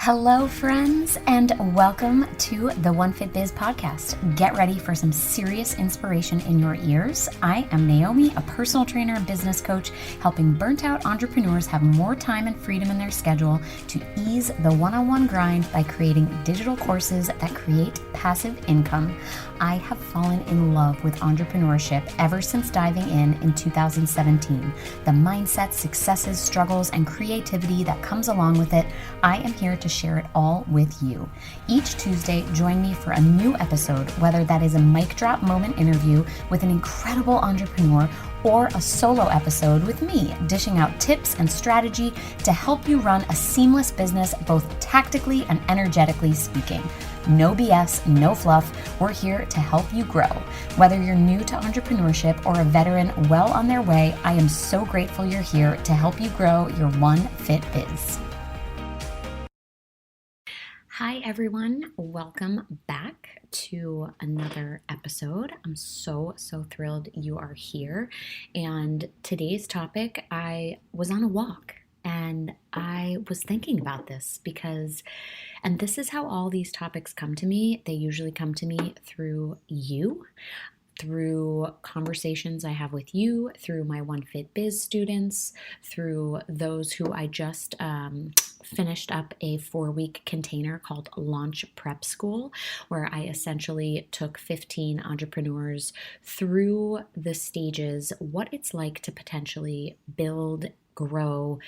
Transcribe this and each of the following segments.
Hello, friends, and welcome to the One Fit Biz podcast. Get ready for some serious inspiration in your ears. I am Naomi, a personal trainer and business coach, helping burnt-out entrepreneurs have more time and freedom in their schedule to ease the one-on-one grind by creating digital courses that create passive income. I have fallen in love with entrepreneurship ever since diving in 2017. The mindset, successes, struggles, and creativity that comes along with it, I am here to share it all with you. Each Tuesday, join me for a new episode, whether that is a mic drop moment interview with an incredible entrepreneur or a solo episode with me, dishing out tips and strategy to help you run a seamless business, both tactically and energetically speaking. No BS, no fluff. We're here to help you grow. Whether you're new to entrepreneurship or a veteran well on their way, I am so grateful you're here to help you grow your One Fit Biz. Hi, everyone. Welcome back to another episode. I'm so thrilled you are here. And today's topic, I was on a walk and I was thinking about this and this is how all these topics come to me. They usually come to me through you, through conversations I have with you, through my One Fit Biz students, through those who I just finished up a 4-week container called Launch Prep School, where I essentially took 15 entrepreneurs through the stages, what it's like to potentially build, grow,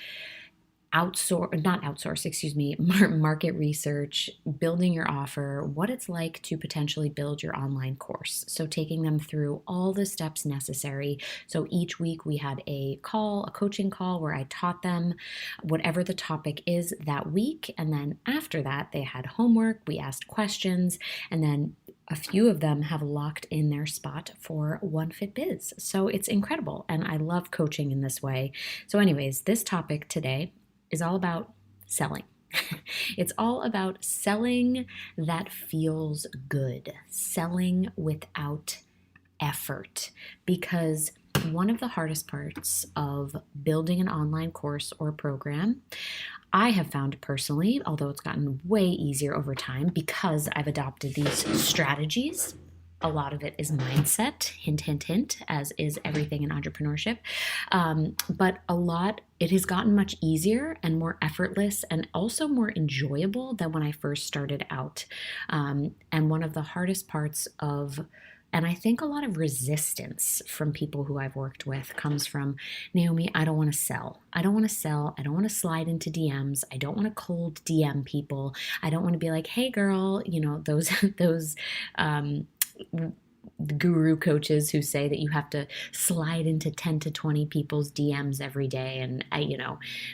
market research, building your offer, what it's like to potentially build your online course. So taking them through all the steps necessary. So each week we had a coaching call where I taught them whatever the topic is that week. And then after that, they had homework, we asked questions, and then a few of them have locked in their spot for One Fit Biz. So it's incredible. And I love coaching in this way. So anyways, this topic today is all about selling. It's all about selling that feels good, selling without effort, because one of the hardest parts of building an online course or program, I have found personally, although it's gotten way easier over time because I've adopted these strategies. A lot of it is mindset, hint, hint, hint, as is everything in entrepreneurship. But it has gotten much easier and more effortless and also more enjoyable than when I first started out. And one of the hardest parts and I think a lot of resistance from people who I've worked with comes from, Naomi, I don't want to sell. I don't want to sell. I don't want to slide into DMs. I don't want to cold DM people. I don't want to be like, hey girl, those guru coaches who say that you have to slide into 10 to 20 people's DMs every day and,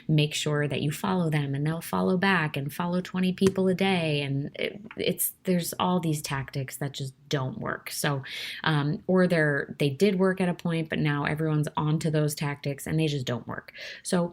make sure that you follow them and they'll follow back and follow 20 people a day. And there's all these tactics that just don't work. So, or they did work at a point, but now everyone's onto those tactics and they just don't work. So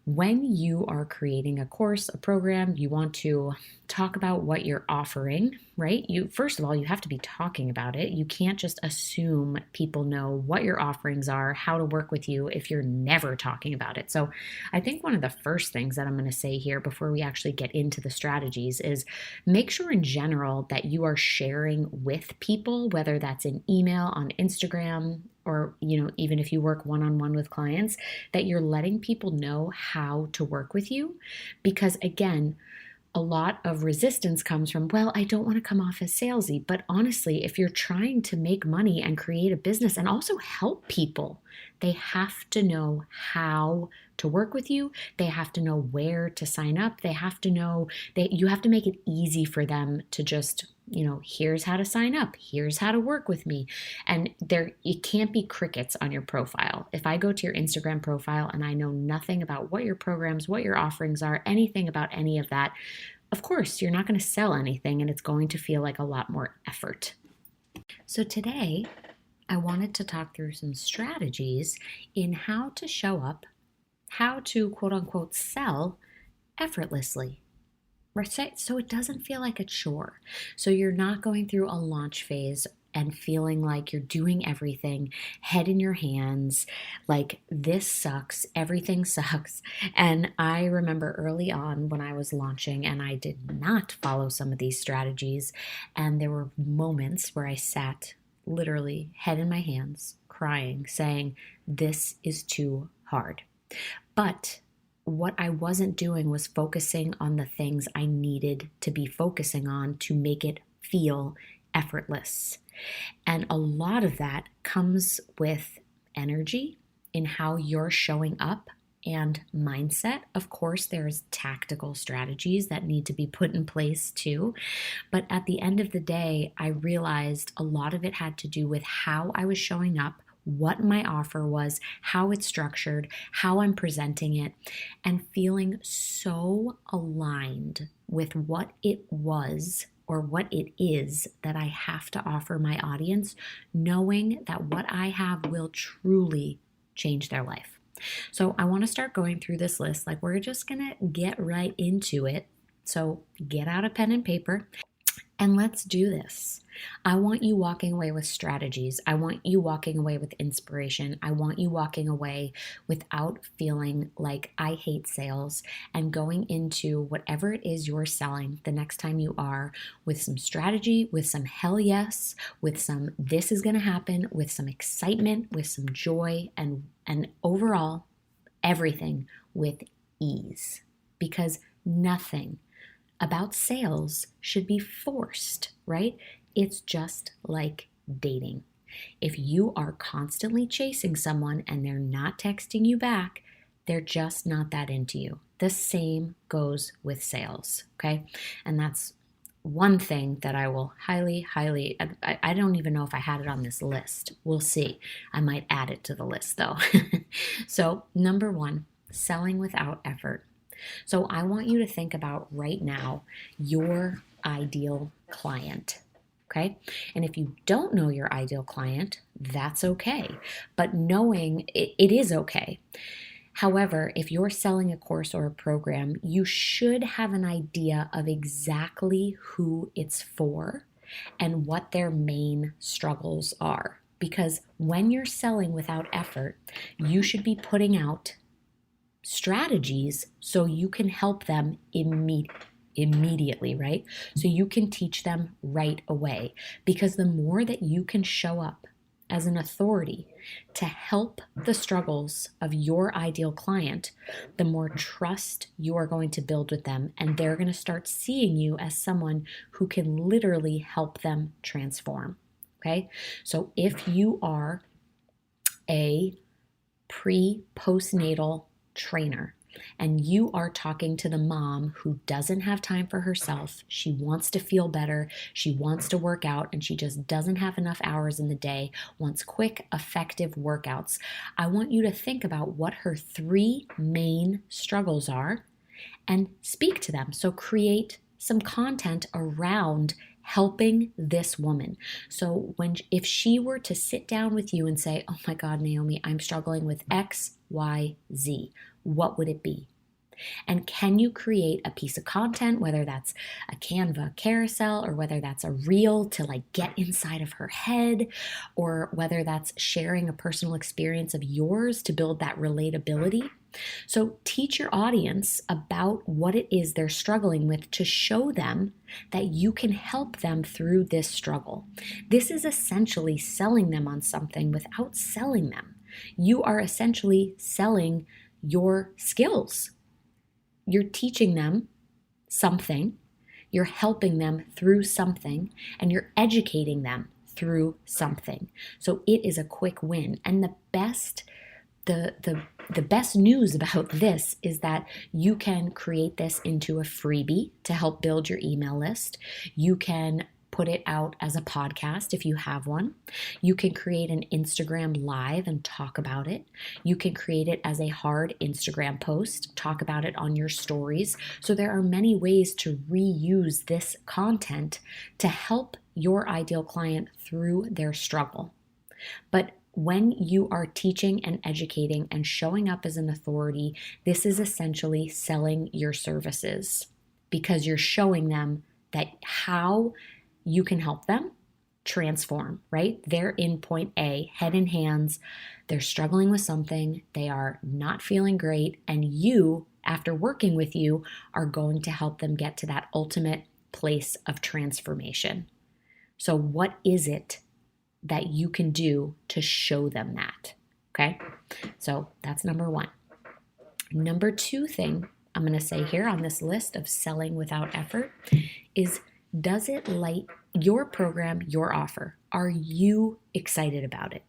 when you are creating a course, a program, you want to talk about what you're offering, right? First of all, you have to be talking about it. You can't just assume people know what your offerings are, how to work with you if you're never talking about it. So I think one of the first things that I'm going to say here before we actually get into the strategies is make sure in general that you are sharing with people, whether that's in email, on Instagram, or, even if you work one-on-one with clients, that you're letting people know how to work with you. Because again, a lot of resistance comes from, well, I don't want to come off as salesy. But honestly, if you're trying to make money and create a business and also help people, they have to know how to work with you. They have to know where to sign up. They have to know that you have to make it easy for them to just, here's how to sign up. Here's how to work with me. And it can't be crickets on your profile. If I go to your Instagram profile and I know nothing about what your programs, what your offerings are, anything about any of that, of course, you're not going to sell anything and it's going to feel like a lot more effort. So today, I wanted to talk through some strategies in how to show up, how to quote unquote sell effortlessly. Right? So it doesn't feel like a chore. So you're not going through a launch phase and feeling like you're doing everything, head in your hands, like this sucks, everything sucks. And I remember early on when I was launching and I did not follow some of these strategies, and there were moments where I sat literally head in my hands, crying, saying, this is too hard. But what I wasn't doing was focusing on the things I needed to be focusing on to make it feel effortless. And a lot of that comes with energy in how you're showing up and mindset. Of course, there's tactical strategies that need to be put in place too. But at the end of the day, I realized a lot of it had to do with how I was showing up, what my offer was, how it's structured, how I'm presenting it, and feeling so aligned with what it was or what it is that I have to offer my audience, knowing that what I have will truly change their life. So I want to start going through this list. Like, we're just going to get right into it. So get out a pen and paper and let's do this. I want you walking away with strategies. I want you walking away with inspiration. I want you walking away without feeling like I hate sales, and going into whatever it is you're selling the next time you are with some strategy, with some hell yes, with some this is going to happen, with some excitement, with some joy, and overall everything with ease. Because nothing about sales should be forced, right? It's just like dating. If you are constantly chasing someone and they're not texting you back, they're just not that into you. The same goes with sales, okay? And that's one thing that I will highly, I don't even know if I had it on this list. We'll see. I might add it to the list though. So, number one, selling without effort. So I want you to think about right now your ideal client, okay? And if you don't know your ideal client, that's okay. But knowing it is okay. However, if you're selling a course or a program, you should have an idea of exactly who it's for and what their main struggles are. Because when you're selling without effort, you should be putting out strategies so you can help them immediately, right? So you can teach them right away. Because the more that you can show up as an authority to help the struggles of your ideal client, the more trust you are going to build with them, and they're going to start seeing you as someone who can literally help them transform, okay? So if you are a postnatal trainer and you are talking to the mom who doesn't have time for herself, she wants to feel better, she wants to work out, and she just doesn't have enough hours in the day, wants quick, effective workouts, I want you to think about what her 3 main struggles are and speak to them. So create some content around helping this woman. So if she were to sit down with you and say, oh my God, Naomi, I'm struggling with X, Y, Z, what would it be? And can you create a piece of content, whether that's a Canva carousel or whether that's a reel to like get inside of her head, or whether that's sharing a personal experience of yours to build that relatability? So teach your audience about what it is they're struggling with to show them that you can help them through this struggle. This is essentially selling them on something without selling them. You are essentially selling your skills. You're teaching them something, you're helping them through something, and you're educating them through something. So it is a quick win. And the best news about this is that you can create this into a freebie to help build your email list. You can put it out as a podcast if you have one. You can create an Instagram live and talk about it. You can create it as a hard Instagram post, talk about it on your stories. So there are many ways to reuse this content to help your ideal client through their struggle. But when you are teaching and educating and showing up as an authority, this is essentially selling your services, because you're showing them that how you can help them transform, right? They're in point A, head in hands. They're struggling with something. They are not feeling great. And you, after working with you, are going to help them get to that ultimate place of transformation. So, what is it that you can do to show them that? Okay. So, that's number one. Number two thing I'm going to say here on this list of selling without effort is, does it light your program, your offer? Are you excited about it?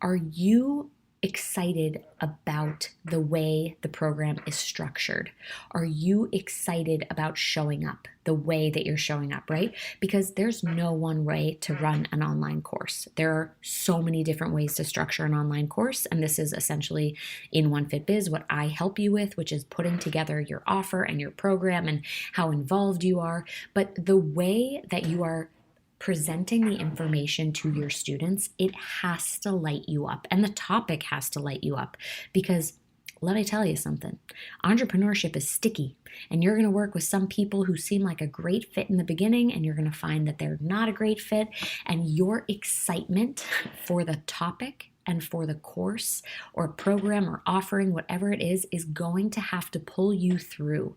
Are you excited about the way the program is structured? Are you excited about showing up the way that you're showing up, right? Because there's no one way to run an online course. There are so many different ways to structure an online course, and this is essentially in One Fit Biz what I help you with, which is putting together your offer and your program and how involved you are. But the way that you are presenting the information to your students, it has to light you up, and the topic has to light you up, because let me tell you something, entrepreneurship is sticky, and you're going to work with some people who seem like a great fit in the beginning, and you're going to find that they're not a great fit, and your excitement for the topic and for the course or program or offering, whatever it is going to have to pull you through.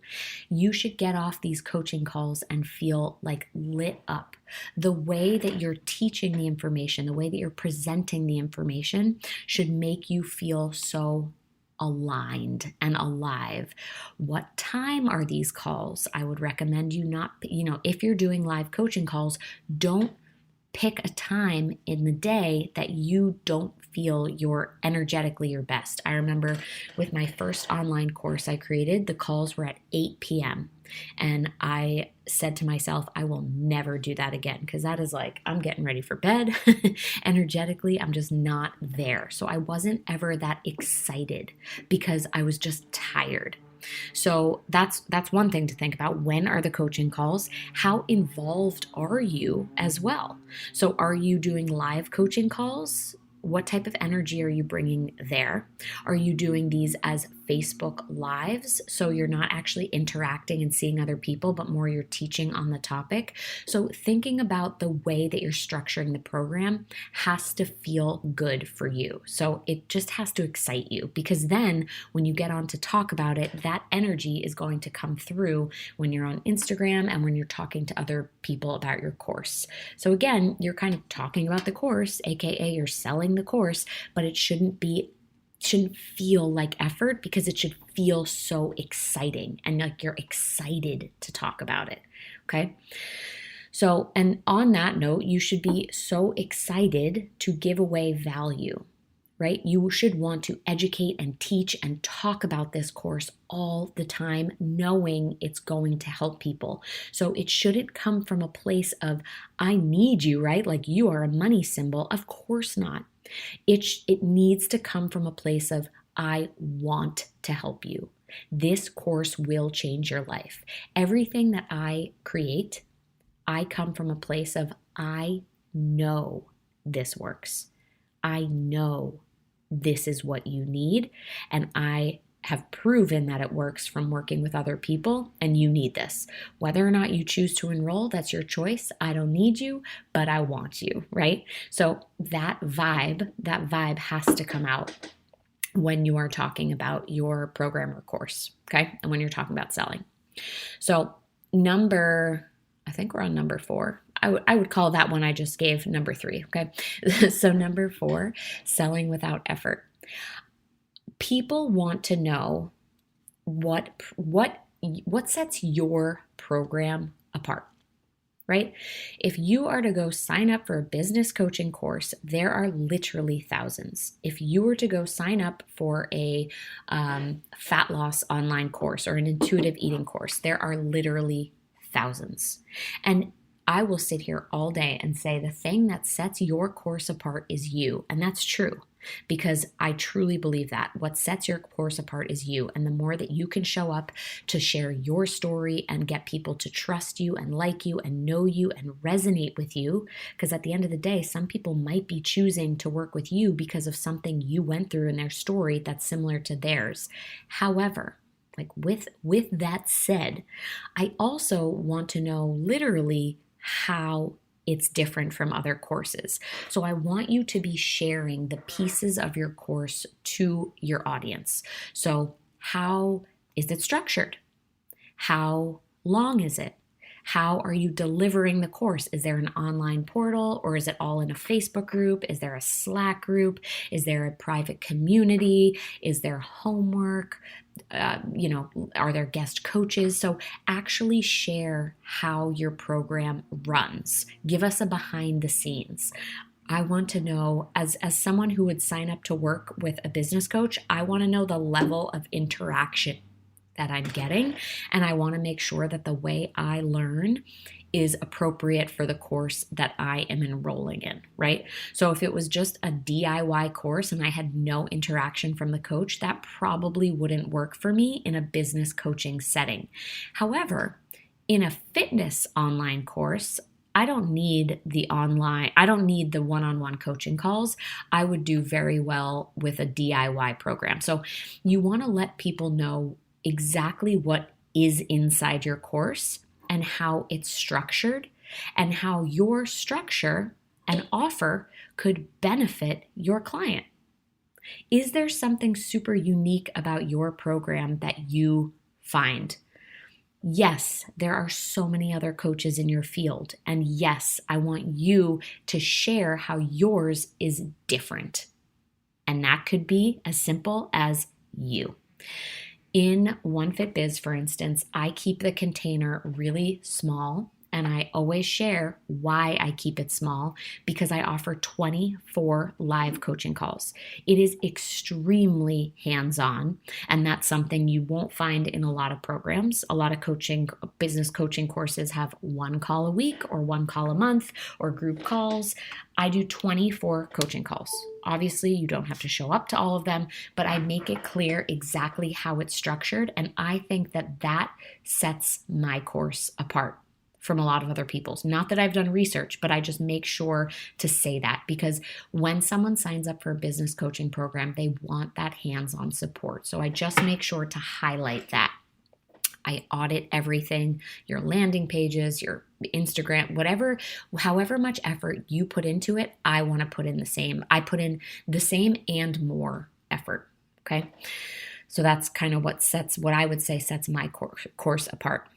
You should get off these coaching calls and feel like lit up. The way that you're teaching the information, the way that you're presenting the information should make you feel so aligned and alive. What time are these calls? I would recommend you not, if you're doing live coaching calls, don't pick a time in the day that you don't feel you're energetically your best. I remember with my first online course I created, the calls were at 8 p.m. And I said to myself, I will never do that again, because that is like, I'm getting ready for bed. Energetically, I'm just not there. So I wasn't ever that excited because I was just tired. So that's one thing to think about. When are the coaching calls? How involved are you as well? So are you doing live coaching calls? What type of energy are you bringing there? Are you doing these as Facebook Lives, so you're not actually interacting and seeing other people, but more you're teaching on the topic? So thinking about the way that you're structuring the program has to feel good for you. So it just has to excite you, because then when you get on to talk about it, that energy is going to come through when you're on Instagram and when you're talking to other people about your course. So again, you're kind of talking about the course, aka you're selling the course, but it shouldn't feel like effort, because it should feel so exciting and like you're excited to talk about it. Okay. So, and on that note, you should be so excited to give away value, right? You should want to educate and teach and talk about this course all the time, knowing it's going to help people. So it shouldn't come from a place of, I need you, right? Like you are a money symbol. Of course not. It needs to come from a place of, I want to help you. This course will change your life. Everything that I create, I come from a place of, I know this works. I know this is what you need, and I have proven that it works from working with other people, and you need this. Whether or not you choose to enroll, that's your choice. I don't need you, but I want you, right? So that vibe has to come out when you are talking about your program or course, okay? And when you're talking about selling. So I think we're on number 4. I would call that one I just gave number 3, okay? So number 4, selling without effort. People want to know what sets your program apart, right? If you are to go sign up for a business coaching course, there are literally thousands. If you were to go sign up for a fat loss online course or an intuitive eating course, there are literally thousands. And I will sit here all day and say the thing that sets your course apart is you. And that's true, because I truly believe that. What sets your course apart is you. And the more that you can show up to share your story and get people to trust you and like you and know you and resonate with you, because at the end of the day, some people might be choosing to work with you because of something you went through in their story that's similar to theirs. However, like with that said, I also want to know literally how it's different from other courses. So I want you to be sharing the pieces of your course to your audience. So how is it structured? How long is it? How are you delivering the course? Is there an online portal, or is it all in a Facebook group? Is there a Slack group? Is there a private community? Is there homework? Are there guest coaches? So actually share how your program runs. Give us a behind the scenes. I want to know, as someone who would sign up to work with a business coach, I want to know the level of interaction that I'm getting, and I want to make sure that the way I learn is appropriate for the course that I am enrolling in, right? So if it was just a DIY course and I had no interaction from the coach, that probably wouldn't work for me in a business coaching setting. However, in a fitness online course, I don't need the one-on-one coaching calls. I would do very well with a DIY program. So you want to let people know exactly what is inside your course and how it's structured, and how your structure and offer could benefit your client. Is there something super unique about your program that you find? Yes, there are so many other coaches in your field. And yes, I want you to share how yours is different. And that could be as simple as you. In 1FitBiz, for instance, I keep the container really small, and I always share why I keep it small, because I offer 24 live coaching calls. It is extremely hands-on, and that's something you won't find in a lot of programs. A lot of business coaching courses have one call a week or one call a month or group calls. I do 24 coaching calls. Obviously, you don't have to show up to all of them, but I make it clear exactly how it's structured, and I think that sets my course apart from a lot of other people's. Not that I've done research, but I just make sure to say that, because when someone signs up for a business coaching program, they want that hands-on support. So I just make sure to highlight that. I audit everything, your landing pages, your Instagram, however much effort you put into it, I want to put in the same. I put in the same and more effort, okay? So that's kind of what I would say sets my course apart.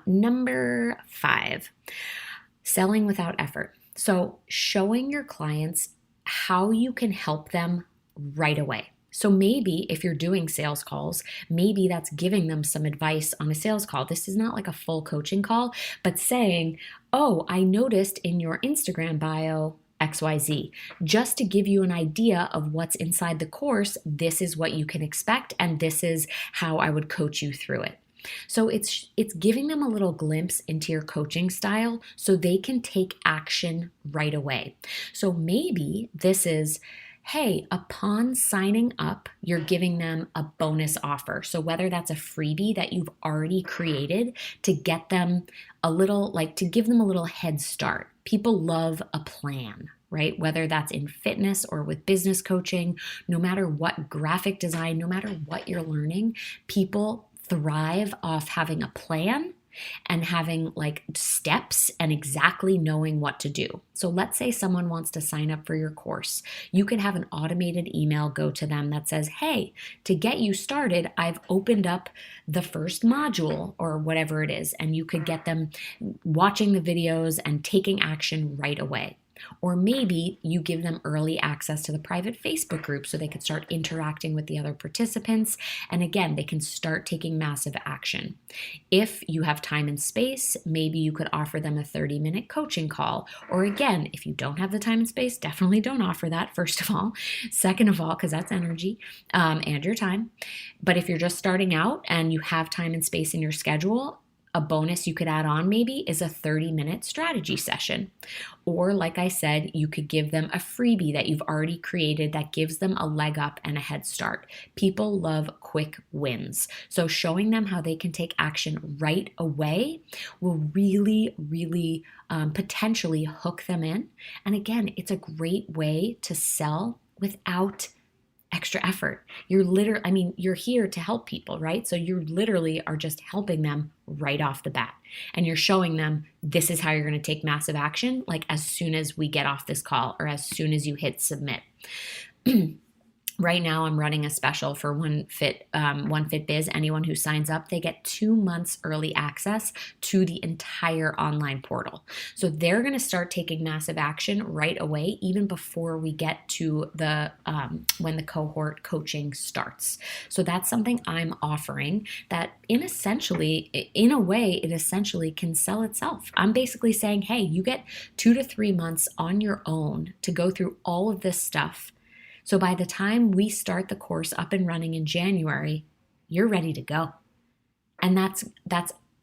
Number 5, selling without effort. So showing your clients how you can help them right away. So maybe if you're doing sales calls, maybe that's giving them some advice on a sales call. This is not like a full coaching call, but saying, oh, I noticed in your Instagram bio XYZ. Just to give you an idea of what's inside the course, this is what you can expect, and this is how I would coach you through it. So it's giving them a little glimpse into your coaching style so they can take action right away. So maybe this is, hey, upon signing up, you're giving them a bonus offer. So whether that's a freebie that you've already created to get them to give them a little head start. People love a plan, right? Whether that's in fitness or with business coaching, no matter what, graphic design, no matter what you're learning, people thrive off having a plan and having steps and exactly knowing what to do. So let's say someone wants to sign up for your course. You could have an automated email go to them that says, hey, to get you started, I've opened up the first module or whatever it is, and you could get them watching the videos and taking action right away. Or maybe you give them early access to the private Facebook group so they could start interacting with the other participants. And again, they can start taking massive action. If you have time and space, maybe you could offer them a 30-minute coaching call. Or again, if you don't have the time and space, definitely don't offer that, first of all. Second of all, because that's energy and your time. But if you're just starting out and you have time and space in your schedule, a bonus you could add on maybe is a 30-minute strategy session. Or like I said, you could give them a freebie that you've already created that gives them a leg up and a head start. People love quick wins. So showing them how they can take action right away will really, really potentially hook them in. And again, it's a great way to sell without extra effort. You're here to help people, right? So you literally are just helping them right off the bat. And you're showing them this is how you're going to take massive action, like as soon as we get off this call or as soon as you hit submit. Right now, I'm running a special for One Fit Biz. Anyone who signs up, they get 2 months early access to the entire online portal. So they're going to start taking massive action right away, even before we get to the when the cohort coaching starts. So that's something I'm offering that in a way, it essentially can sell itself. I'm basically saying, hey, you get 2 to 3 months on your own to go through all of this stuff. So by the time we start the course up and running in January, you're ready to go. And that's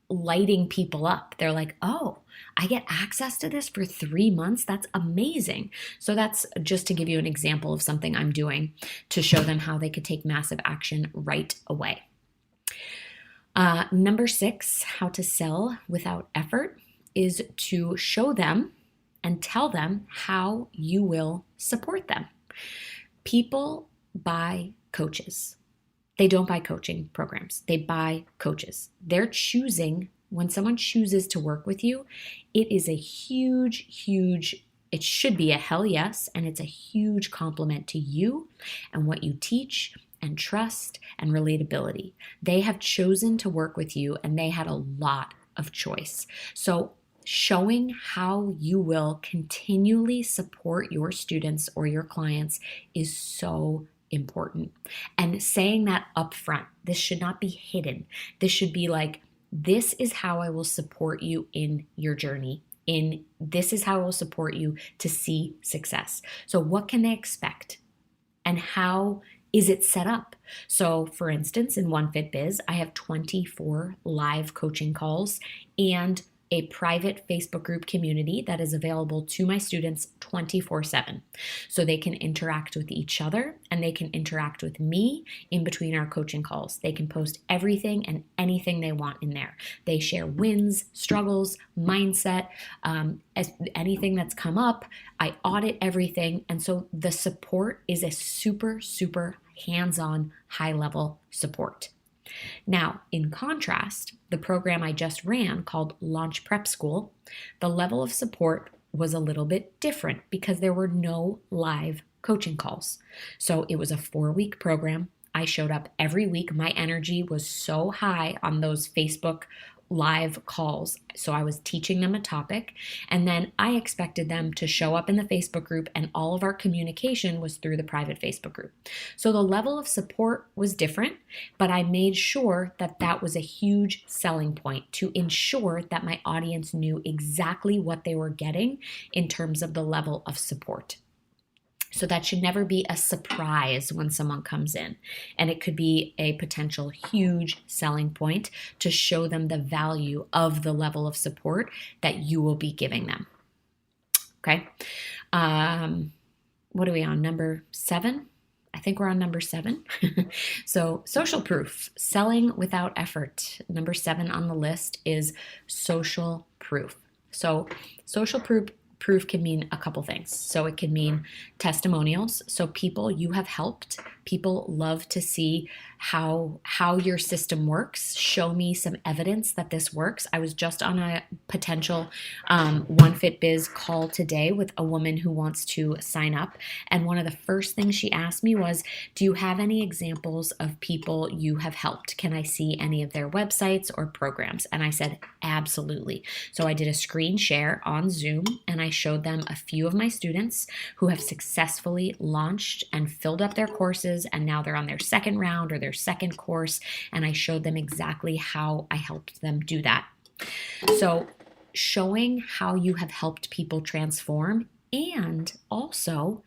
lighting people up. They're like, oh, I get access to this for 3 months? That's amazing. So that's just to give you an example of something I'm doing to show them how they could take massive action right away. Number 6, how to sell without effort, is to show them and tell them how you will support them. People buy coaches. They don't buy coaching programs. They buy coaches. They're choosing, when someone chooses to work with you, it is a huge, it should be a hell yes, and it's a huge compliment to you and what you teach and trust and relatability. They have chosen to work with you and they had a lot of choice. So showing how you will continually support your students or your clients is so important. And saying that up front, this should not be hidden. This should be like, this is how I will support you in your journey. This is how I will support you to see success. So what can they expect? And how is it set up? So for instance, in One Fit Biz, I have 24 live coaching calls and a private Facebook group community that is available to my students 24/7. So they can interact with each other and they can interact with me in between our coaching calls. They can post everything and anything they want in there. They share wins, struggles, mindset, anything that's come up. I audit everything. And so the support is a super hands-on, high-level support. Now, in contrast, the program I just ran called Launch Prep School, the level of support was a little bit different because there were no live coaching calls. So it was a 4-week program. I showed up every week. My energy was so high on those Facebook live calls. So I was teaching them a topic, and then I expected them to show up in the Facebook group, and all of our communication was through the private Facebook group. So the level of support was different, but I made sure that that was a huge selling point to ensure that my audience knew exactly what they were getting in terms of the level of support. So that should never be a surprise when someone comes in. And it could be a potential huge selling point to show them the value of the level of support that you will be giving them. Okay. What are we on? Number 7? I think we're on number 7. So social proof, selling without effort. Number 7 on the list is social proof. So social proof can mean a couple things. So it can mean testimonials. So people you have helped, people love to see how your system works. Show me some evidence that this works. I was just on a potential One Fit Biz call today with a woman who wants to sign up. And one of the first things she asked me was, do you have any examples of people you have helped? Can I see any of their websites or programs? And I said, absolutely. So I did a screen share on Zoom and I showed them a few of my students who have successfully launched and filled up their courses, and now they're on their second round or their second course, and I showed them exactly how I helped them do that. So showing how you have helped people transform, and also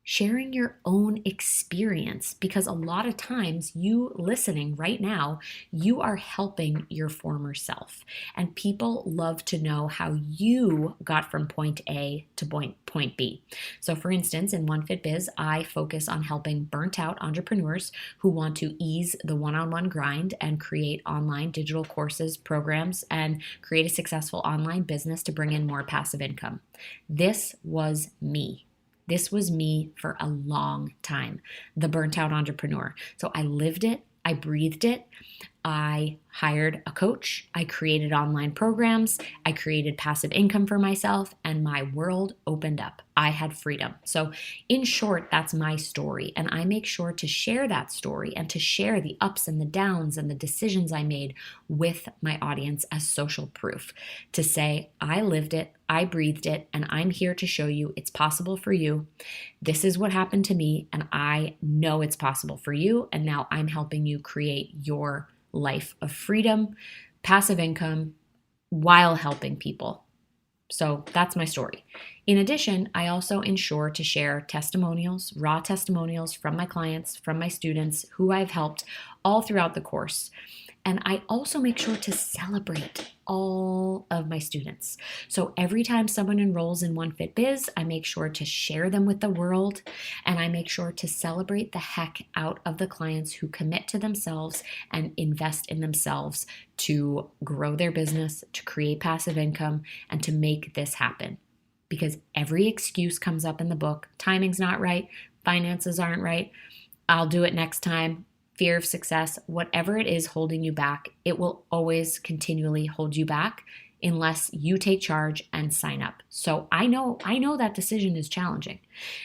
sharing your own experience, because a lot of times you listening right now, you are helping your former self, and people love to know how you got from point A to point B. So for instance, in One Fit Biz, I focus on helping burnt out entrepreneurs who want to ease the one-on-one grind and create online digital courses, programs, and create a successful online business to bring in more passive income. This was me. This was me for a long time, the burnt out entrepreneur. So I lived it, I breathed it. I hired a coach, I created online programs, I created passive income for myself, and my world opened up. I had freedom. So, in short, that's my story. And I make sure to share that story and to share the ups and the downs and the decisions I made with my audience as social proof to say, I lived it, I breathed it, and I'm here to show you it's possible for you. This is what happened to me, and I know it's possible for you. And now I'm helping you create your life of freedom, passive income, while helping people. So that's my story. In addition, I also ensure to share testimonials, raw testimonials from my clients, from my students who I've helped all throughout the course. And I also make sure to celebrate all of my students. So every time someone enrolls in 1FitBiz, I make sure to share them with the world, and I make sure to celebrate the heck out of the clients who commit to themselves and invest in themselves to grow their business, to create passive income, and to make this happen. Because every excuse comes up in the book. Timing's not right, finances aren't right, I'll do it next time. Fear of success, whatever it is holding you back, it will always continually hold you back unless you take charge and sign up. So I know that decision is challenging.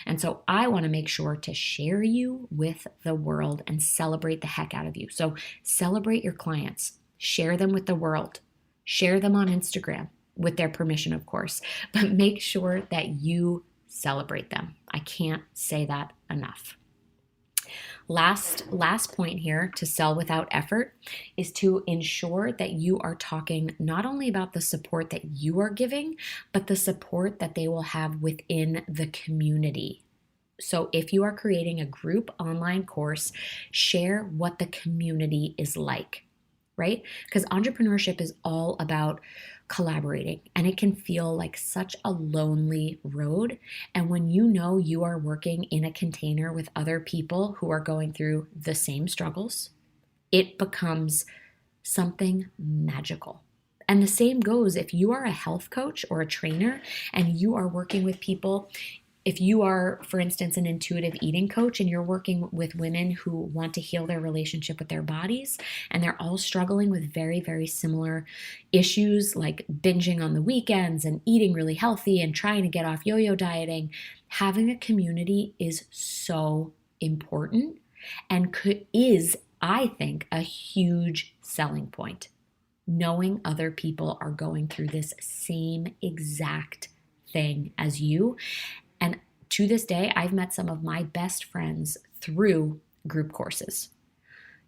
And so I want to make sure to share you with the world and celebrate the heck out of you. So celebrate your clients, share them with the world, share them on Instagram with their permission, of course, but make sure that you celebrate them. I can't say that enough. Last point here to sell without effort is to ensure that you are talking not only about the support that you are giving, but the support that they will have within the community. So if you are creating a group online course, share what the community is like, right? Because entrepreneurship is all about collaborating, and it can feel like such a lonely road. And when you know you are working in a container with other people who are going through the same struggles, it becomes something magical. And the same goes if you are a health coach or a trainer and you are working with people. If you are, for instance, an intuitive eating coach and you're working with women who want to heal their relationship with their bodies, and they're all struggling with very, very similar issues like binging on the weekends and eating really healthy and trying to get off yo-yo dieting, having a community is so important and is, I think, a huge selling point. Knowing other people are going through this same exact thing as you. And to this day, I've met some of my best friends through group courses.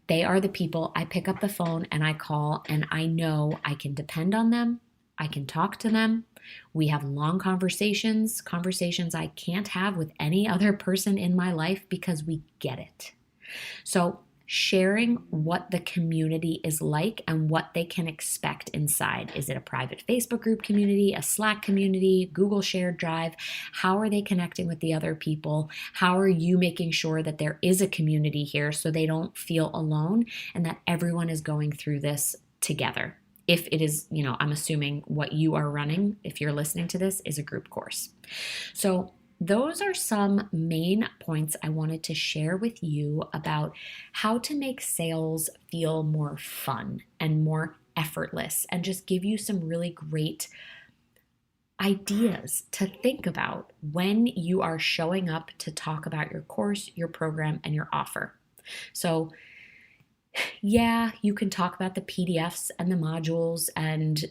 They are the people I pick up the phone and I call, and I know I can depend on them. I can talk to them. We have long conversations I can't have with any other person in my life because we get it. So sharing what the community is like and what they can expect inside. Is it a private Facebook group community, a Slack community, Google Shared Drive? How are they connecting with the other people? How are you making sure that there is a community here so they don't feel alone and that everyone is going through this together? If it is, I'm assuming what you are running, if you're listening to this, is a group course. So those are some main points I wanted to share with you about how to make sales feel more fun and more effortless, and just give you some really great ideas to think about when you are showing up to talk about your course, your program, and your offer. So yeah, you can talk about the PDFs and the modules and,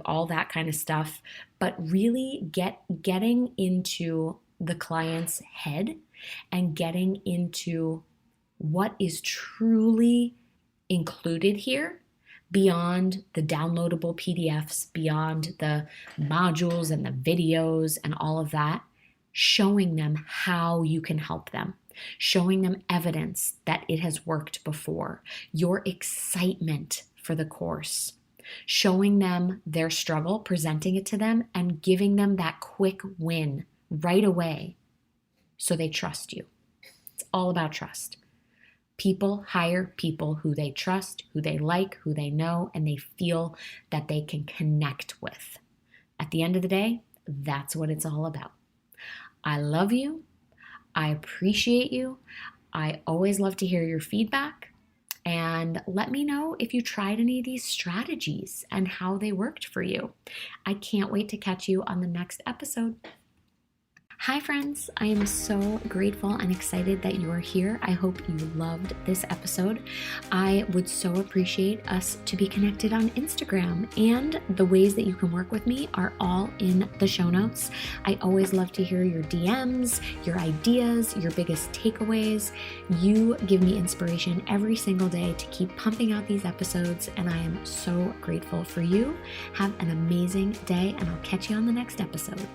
all that kind of stuff, but really getting into the client's head and getting into what is truly included here beyond the downloadable PDFs, beyond the modules and the videos and all of that, showing them how you can help them. Showing them evidence that it has worked before, your excitement for the course, showing them their struggle, presenting it to them, and giving them that quick win right away so they trust you. It's all about trust. People hire people who they trust, who they like, who they know, and they feel that they can connect with. At the end of the day, that's what it's all about. I love you. I appreciate you. I always love to hear your feedback. And let me know if you tried any of these strategies and how they worked for you. I can't wait to catch you on the next episode. Hi friends, I am so grateful and excited that you are here. I hope you loved this episode. I would so appreciate us to be connected on Instagram, and the ways that you can work with me are all in the show notes. I always love to hear your DMs, your ideas, your biggest takeaways. You give me inspiration every single day to keep pumping out these episodes, and I am so grateful for you. Have an amazing day, and I'll catch you on the next episode.